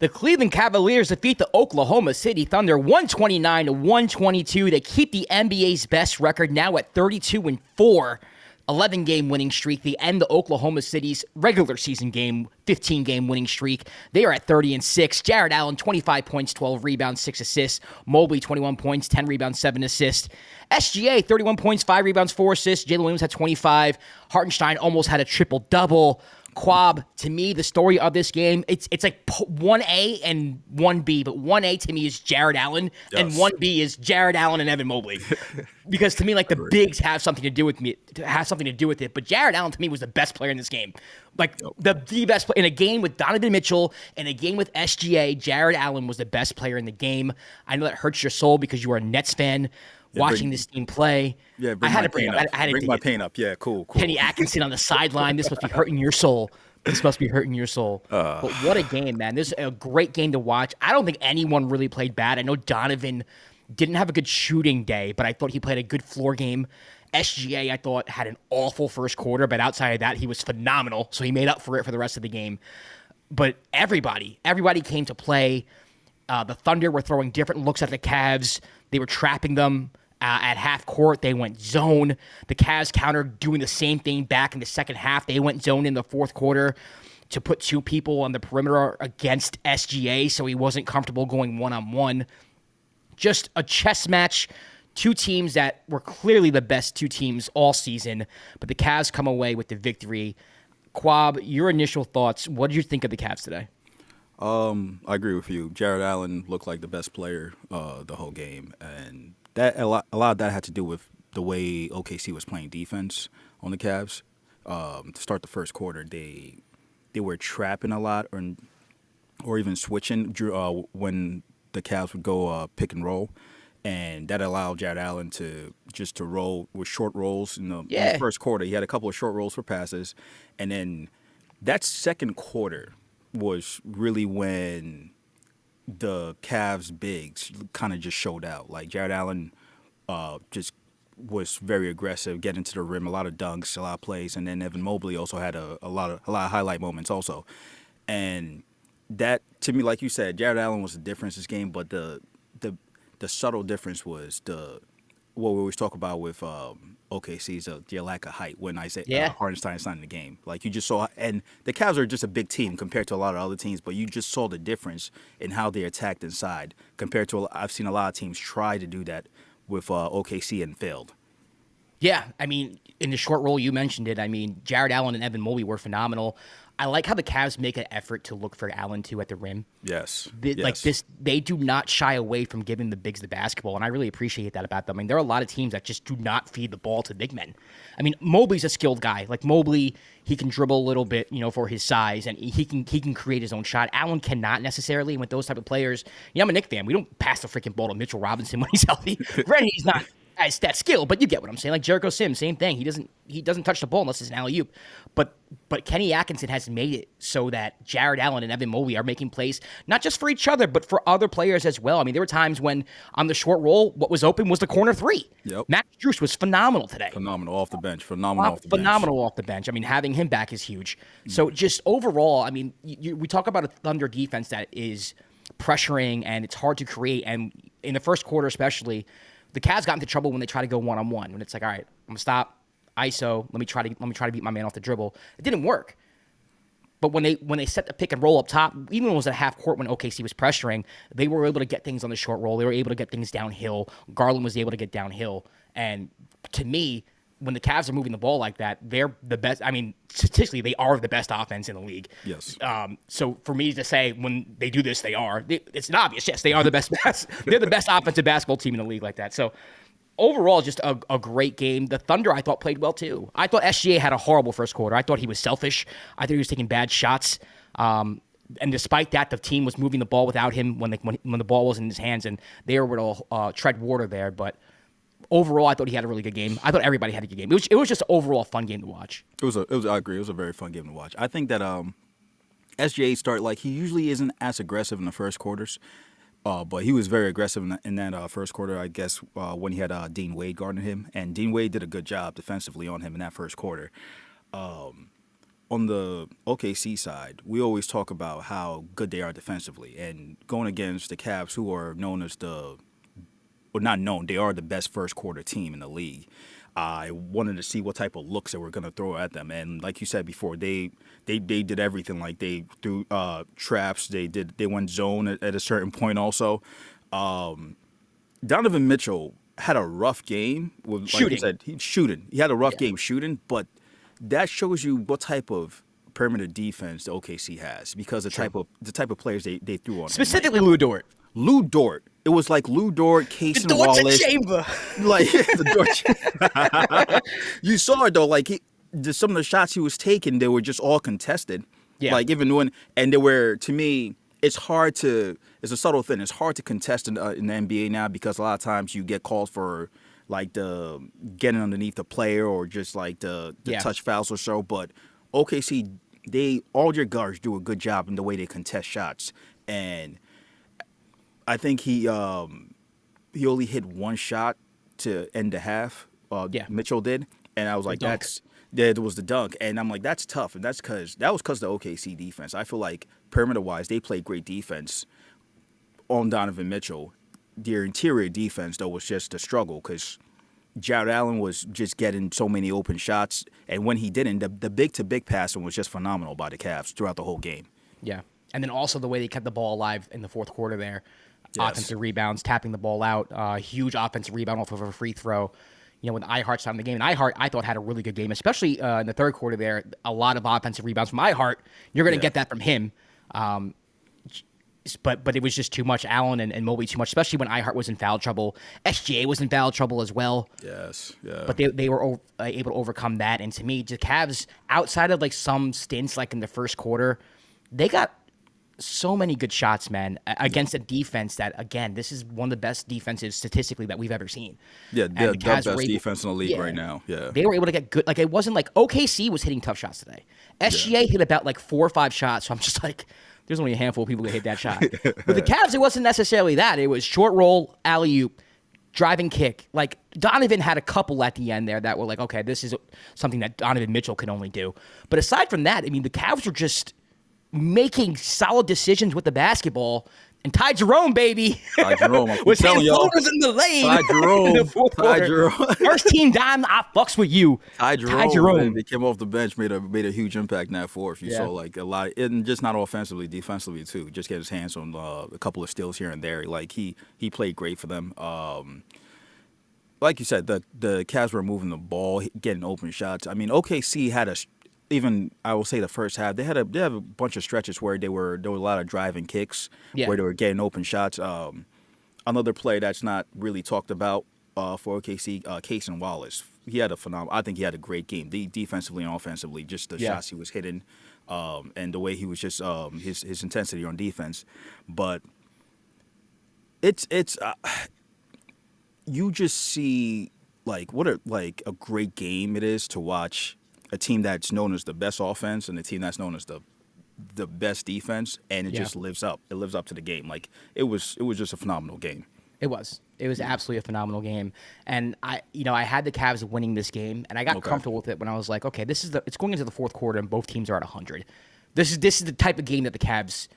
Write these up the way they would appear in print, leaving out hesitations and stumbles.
The Cleveland Cavaliers defeat the Oklahoma City Thunder 129-122. They keep the NBA's best record now at 32-4, 11-game winning streak. They end the Oklahoma City's regular season game, 15-game winning streak. They are at 30-6. Jared Allen, 25 points, 12 rebounds, 6 assists. Mobley, 21 points, 10 rebounds, 7 assists. SGA, 31 points, 5 rebounds, 4 assists. Jalen Williams had 25. Hartenstein almost had a triple-double. Kwab, to me, the story of this game, it's like 1A and 1B, but 1A to me is Jared Allen, yes, and 1B is Jared Allen and Evan Mobley. Because to me, like, the bigs have something to do with it, but Jared Allen to me was the best player in this game. Like, the best player in a game with Donovan Mitchell and a game with SGA, Jared Allen was the best player in the game. I know that hurts your soul because you are a Nets fan. Watching this team play. Yeah, I had to bring my pain up. Yeah, cool. Kenny Atkinson on the sideline. This must be hurting your soul. But what a game, man. This is a great game to watch. I don't think anyone really played bad. I know Donovan didn't have a good shooting day, but I thought he played a good floor game. SGA, I thought, had an awful first quarter, but outside of that, he was phenomenal. So he made up for it for the rest of the game. But everybody came to play. The Thunder were throwing different looks at the Cavs. They were trapping them. At half court, they went zone. The Cavs countered, doing the same thing back in the second half. They went zone in the fourth quarter to put two people on the perimeter against SGA, so he wasn't comfortable going one-on-one. Just a chess match. Two teams that were clearly the best two teams all season, but the Cavs come away with the victory. Kwab, your initial thoughts. What did you think of the Cavs today? I agree with you. Jared Allen looked like the best player the whole game, and that a lot of that had to do with the way OKC was playing defense on the Cavs. To start the first quarter, they were trapping a lot, or even switching when the Cavs would go pick and roll, and that allowed Jared Allen to roll with short rolls in the first quarter. He had a couple of short rolls for passes, and then that second quarter was really when the Cavs bigs kind of just showed out. Like, Jared Allen just was very aggressive, getting to the rim, a lot of dunks, a lot of plays, and then Evan Mobley also had a lot of highlight moments also. And that, to me, like you said, Jared Allen was the difference this game, but the subtle difference was what we always talk about with OKC's their lack of height. When I say Hartenstein is not in the game, like, you just saw, and the Cavs are just a big team compared to a lot of other teams, but you just saw the difference in how they attacked inside compared to I've seen a lot of teams try to do that with OKC and failed. Yeah, I mean, in the short roll, you mentioned it. I mean, Jared Allen and Evan Mobley were phenomenal. I like how the Cavs make an effort to look for Allen, too, at the rim. Yes. They do not shy away from giving the bigs the basketball, and I really appreciate that about them. I mean, there are a lot of teams that just do not feed the ball to big men. I mean, Mobley's a skilled guy. Like, Mobley, he can dribble a little bit, for his size, and he can create his own shot. Allen cannot necessarily, and with those type of players, I'm a Knicks fan. We don't pass the freaking ball to Mitchell Robinson when he's healthy. Granted, he's not as that skill, but you get what I'm saying. Like Jericho Sims, same thing. He doesn't touch the ball unless it's an alley-oop. But Kenny Atkinson has made it so that Jared Allen and Evan Mobley are making plays, not just for each other, but for other players as well. I mean, there were times when on the short roll, what was open was the corner three. Yep. Max Strus was phenomenal today. Phenomenal off the bench. Phenomenal off the bench. I mean, having him back is huge. So just overall, I mean, we talk about a Thunder defense that is pressuring and it's hard to create. And in the first quarter especially, the Cavs got into trouble when they try to go one-on-one. When it's like, all right, I'm gonna stop, ISO. Let me try to beat my man off the dribble. It didn't work. But when they set the pick and roll up top, even when it was at half court when OKC was pressuring, they were able to get things on the short roll. They were able to get things downhill. Garland was able to get downhill. And to me, when the Cavs are moving the ball like that, they're the best. I mean, statistically, they are the best offense in the league. Yes. So for me to say when they do this, it's obvious. Yes, they are the best. They're the best offensive basketball team in the league like that. So overall, just a great game. The Thunder, I thought, played well too. I thought SGA had a horrible first quarter. I thought he was selfish. I thought he was taking bad shots. And despite that, the team was moving the ball without him when the ball was in his hands, and they were able to tread water there. But overall, I thought he had a really good game. I thought everybody had a good game. It was just an overall fun game to watch. I agree. It was a very fun game to watch. I think that SGA he usually isn't as aggressive in the first quarters, but he was very aggressive in that first quarter, I guess, when he had Dean Wade guarding him. And Dean Wade did a good job defensively on him in that first quarter. on the OKC side, we always talk about how good they are defensively, and going against the Cavs, who are known as not known, they are the best first quarter team in the league. I wanted to see what type of looks they were going to throw at them, and like you said before, they did everything. Like they threw traps, they went zone at a certain point. Also, Donovan Mitchell had a rough game with Shooting. Like you said, he's shooting. He had a rough game shooting, but that shows you what type of perimeter defense the OKC has, because the type of players they threw on Specifically Lou Dort. Lou Dort. It was like Lou Dort, Case and Wallace. Chamber. Like the Dort. You saw it though. Like some of the shots he was taking, they were just all contested. Yeah. Like even when, and they were, to me, it's a subtle thing. It's hard to contest in the NBA now, because a lot of times you get called for like the getting underneath the player, or just like the touch fouls or so. But OKC, all your guards do a good job in the way they contest shots. And I think he only hit one shot to end the half. Mitchell did, and I was like, it was the dunk, and I'm like, that's tough, and that was because of the OKC defense. I feel like perimeter wise, they played great defense on Donovan Mitchell. Their interior defense though was just a struggle, because Jared Allen was just getting so many open shots, and when he didn't, the big to big passing was just phenomenal by the Cavs throughout the whole game. Yeah, and then also the way they kept the ball alive in the fourth quarter there. Yes. Offensive rebounds, tapping the ball out, huge offensive rebound off of a free throw. You know, when Ihart started the game, and Ihart, I thought, had a really good game, especially in the third quarter there. A lot of offensive rebounds from Ihart. You're going to get that from him. But it was just too much. Allen and Mobley too much, especially when Ihart was in foul trouble. SGA was in foul trouble as well. Yes, yeah. But they were able to overcome that. And to me, the Cavs, outside of like some stints like in the first quarter, they got so many good shots, man, against a defense that, again, this is one of the best defenses statistically that we've ever seen. Yeah, the best defense in the league right now. Yeah, they were able to get good. Like, it wasn't like OKC was hitting tough shots today. SGA hit about like 4 or 5 shots. So I'm just like, there's only a handful of people that hit that shot. But the Cavs, it wasn't necessarily that. It was short roll, alley-oop, driving kick. Like, Donovan had a couple at the end there that were like, okay, this is something that Donovan Mitchell can only do. But aside from that, I mean, the Cavs were just making solid decisions with the basketball. And Ty Jerome, baby, Ty Jerome, was hitting floaters in the lane. Ty Jerome, in the fourth quarter. Jerome. First team dime, I fucks with you. Ty Jerome. Man, they came off the bench, made a huge impact in that fourth. You saw like a lot, and just not offensively, defensively too. Just get his hands on a couple of steals here and there. Like he played great for them. Like you said, the Cavs were moving the ball, getting open shots. I mean, OKC had I will say the first half, they had a bunch of stretches where there were a lot of driving kicks, where they were getting open shots. Another play that's not really talked about for OKC, Case and Wallace. He had I think he had a great game, defensively and offensively, just the shots he was hitting, and the way he was just his intensity on defense. But it's you just see like what a great game it is to watch. A team that's known as the best offense and a team that's known as the best defense, and it just lives up. It lives up to the game. Like it was just a phenomenal game. It was absolutely a phenomenal game, and I had the Cavs winning this game, and I got comfortable with it when I was like, okay, it's going into the fourth quarter, and both teams are at 100. This is the type of game that the Cavs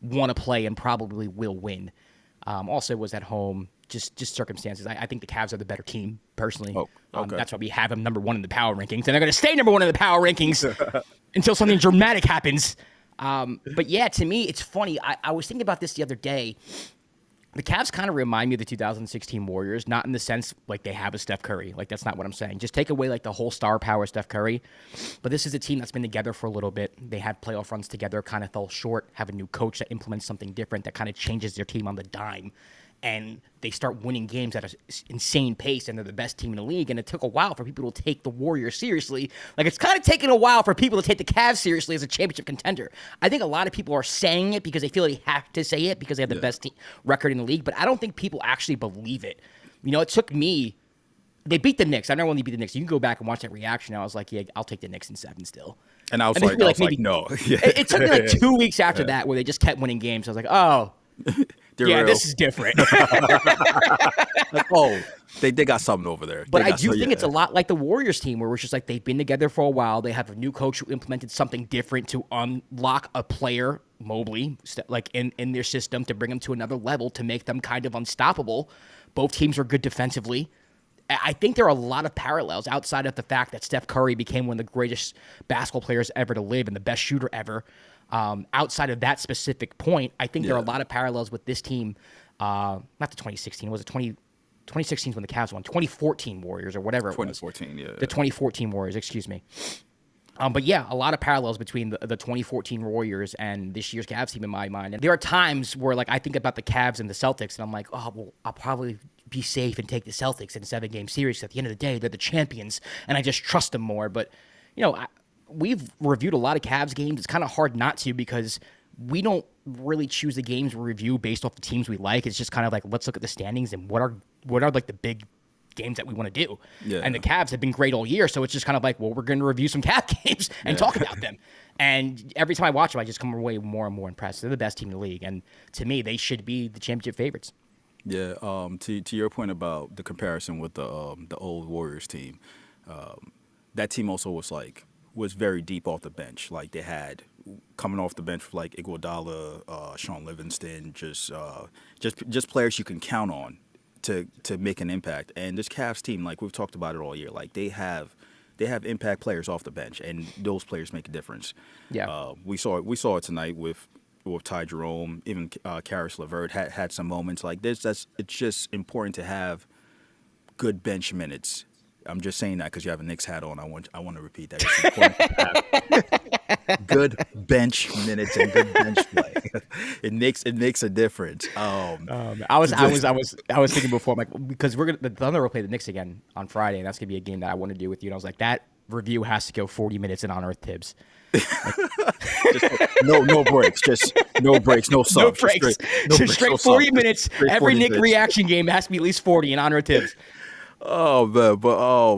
want to play and probably will win. Also, it was at home. Just circumstances. I think the Cavs are the better team, personally. That's why we have them number 1 in the power rankings, and they're going to stay number 1 in the power rankings until something dramatic happens. But yeah, to me, it's funny. I was thinking about this the other day. The Cavs kind of remind me of the 2016 Warriors, not in the sense like they have a Steph Curry. Like, that's not what I'm saying. Just take away like the whole star power of Steph Curry. But this is a team that's been together for a little bit. They had playoff runs together, kind of fell short, have a new coach that implements something different that kind of changes their team on the dime. And they start winning games at an insane pace, and they're the best team in the league. And it took a while for people to take the Warriors seriously. Like, it's kind of taken a while for people to take the Cavs seriously as a championship contender. I think a lot of people are saying it because they feel they have to say it because they have the best record in the league. But I don't think people actually believe it. You know, it took me. They beat the Knicks. I know when they beat the Knicks. You can go back and watch that reaction. I was like, yeah, I'll take the Knicks in 7 still. And I was like, no. It took me like 2 weeks after that where they just kept winning games. I was like, oh. Get Yeah, real. this is different. Like, oh, they got something over there. But I do think it's a lot like the Warriors team, where it's just like they've been together for a while. They have a new coach who implemented something different to unlock a player, Mobley, like in their system to bring them to another level to make them kind of unstoppable. Both teams are good defensively. I think there are a lot of parallels outside of the fact that Steph Curry became one of the greatest basketball players ever to live and the best shooter ever. Outside of that specific point, I think there are a lot of parallels with this team. Not the 2016, was it 2016 is when the Cavs won. 2014 Warriors or whatever it was. 2014, yeah. The 2014 Warriors, excuse me. But yeah, a lot of parallels between the 2014 Warriors and this year's Cavs team in my mind. And there are times where like I think about the Cavs and the Celtics, and I'm like, oh, well, I'll probably be safe and take the Celtics in a 7-game series. At the end of the day, they're the champions, and I just trust them more. But, you know, we've reviewed a lot of Cavs games. It's kind of hard not to because we don't really choose the games we review based off the teams we like. It's just kind of like, let's look at the standings and what are like the big games that we want to do. Yeah. And the Cavs have been great all year, so it's just kind of like, well, we're going to review some Cavs games and talk about them. And every time I watch them, I just come away more and more impressed. They're the best team in the league, and to me, they should be the championship favorites. Yeah. To your point about the comparison with the old Warriors team, that team also was very deep off the bench. Like they had coming off the bench like Iguodala, Sean Livingston, just players you can count on to make an impact. And this Cavs team, like we've talked about it all year, like they have impact players off the bench, and those players make a difference. Yeah, we saw it tonight with Ty Jerome, even Karis LeVert had some moments like this. It's just important to have good bench minutes. I'm just saying that because you have a Knicks hat on. I want to repeat that. It's important to have good bench minutes and good bench play. It makes a difference. I was thinking before, like, because the Thunder will play the Knicks again on Friday, and that's gonna be a game that I want to do with you. And I was like, that review has to go 40 minutes in on Earth Tibbs. No breaks, just no breaks, no subs. No breaks. Straight 40 minutes. Every Knick reaction game has to be at least 40 in honor of Tibbs. Oh man, but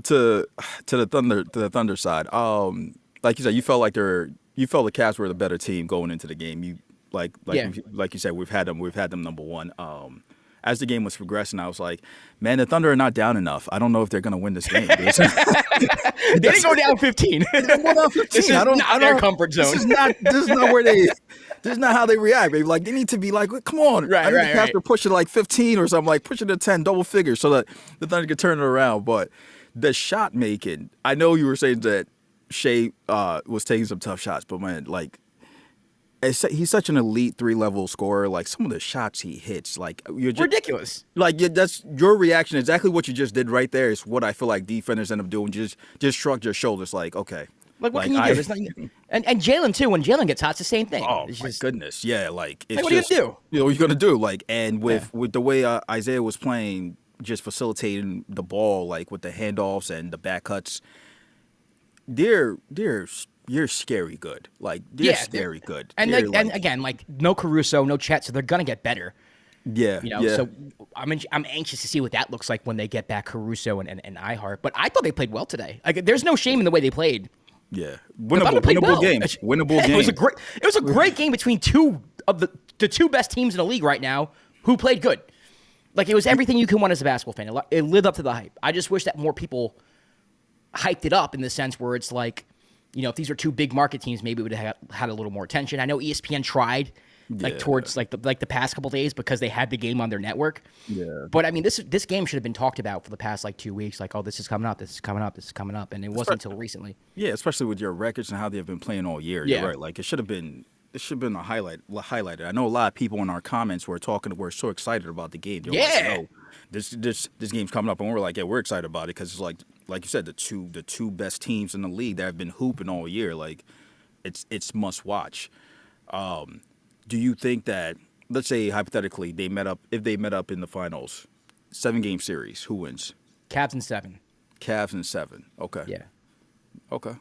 to the Thunder side, like you said, you felt the Cavs were the better team going into the game. You like you said, we've had them number one. As the game was progressing, I was like, man, the Thunder are not down enough. I don't know if they're going to win this game. They didn't go down 15. They didn't go down 15. This is not their comfort zone. This is not where they. This is not how they react, baby. Like they need to be like, come on, I need the Cavs to push it like 15 or something, like push it to 10, double figures, so that the Thunder can turn it around. But the shot making, I know you were saying that Shai was taking some tough shots, but man, like. He's such an elite 3-level scorer. Like some of the shots he hits, like you're just, ridiculous. Like that's your reaction. Exactly what you just did right there is what I feel like defenders end up doing. Just shrug your shoulders, like okay. Like what can you do? There's nothing. And Jalen too. When Jalen gets hot, it's the same thing. Oh my goodness, yeah. Like it's what are you gonna do? You know what you're gonna do? Like and with the way Isaiah was playing, just facilitating the ball, like with the handoffs and the back cuts, you're scary good. Like they're scary good. And and again, like no Caruso, no Chet, so they're gonna get better. Yeah, you know. Yeah. So I'm anxious to see what that looks like when they get back Caruso and Ihart. But I thought they played well today. Like there's no shame in the way they played. Yeah, winnable game. Winnable game. It was a great game between two of the two best teams in the league right now who played good. Like it was everything you can want as a basketball fan. It lived up to the hype. I just wish that more people hyped it up in the sense where it's like, you know, if these were two big market teams, maybe it would have had a little more attention. I know ESPN tried, towards the past couple days because they had the game on their network. Yeah. But I mean, this game should have been talked about for the past 2 weeks. Like, oh, this is coming up, this is coming up, this is coming up, and it wasn't until recently. Yeah, especially with your records and how they've been playing all year. You're right. Like, it should have been a highlighted. I know a lot of people in our comments were so excited about the game. They're like, oh, this game's coming up, and we're like, yeah, we're excited about it because it's like you said, the two best teams in the league that have been hooping all year. Like, it's must watch. Do you think that, let's say hypothetically, if they met up in the finals, 7-game series, who wins? Cavs in 7. Cavs in 7. Okay. Yeah. Okay.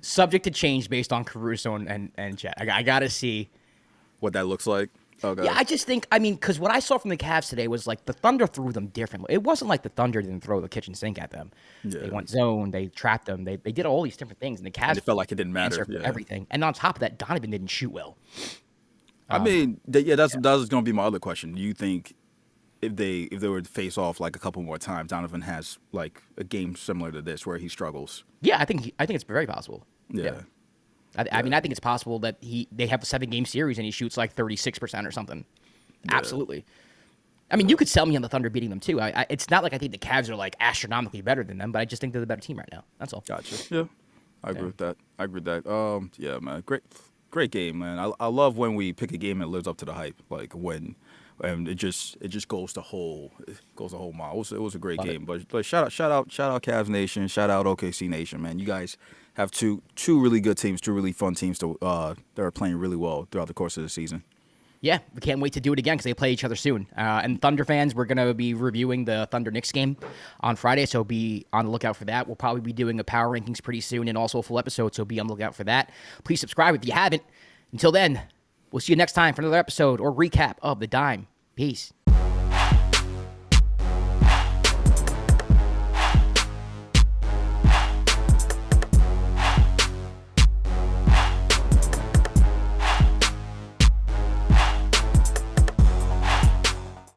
Subject to change based on Caruso and Chet. I got to see what that looks like. Okay. Yeah, I just think, because what I saw from the Cavs today was like the Thunder threw them differently. It wasn't like the Thunder didn't throw the kitchen sink at them. Yeah. They went zone, they trapped them, they did all these different things, and the Cavs it felt like it didn't matter for everything. And on top of that, Donovan didn't shoot well. I mean, that's going to be my other question. Do you think if they were to face off like a couple more times, Donovan has like a game similar to this where he struggles? Yeah, I think it's very possible. Yeah. I mean, I think it's possible that they have a 7-game series and he shoots like 36% or something. Yeah. Absolutely. I mean, you could sell me on the Thunder beating them too. It's not like I think the Cavs are like astronomically better than them, but I just think they're the better team right now. That's all. Gotcha. Yeah, I agree with that. Yeah, man, great game, man. I love when we pick a game that lives up to the hype. Like when, and it just goes the whole mile. It was a great game. But shout out Cavs Nation. Shout out OKC Nation, man. You guys have two really good teams, two really fun teams that are playing really well throughout the course of the season. Yeah, we can't wait to do it again because they play each other soon. And Thunder fans, we're going to be reviewing the Thunder-Knicks game on Friday, so be on the lookout for that. We'll probably be doing a power rankings pretty soon and also a full episode, so be on the lookout for that. Please subscribe if you haven't. Until then, we'll see you next time for another episode or recap of The Dime. Peace.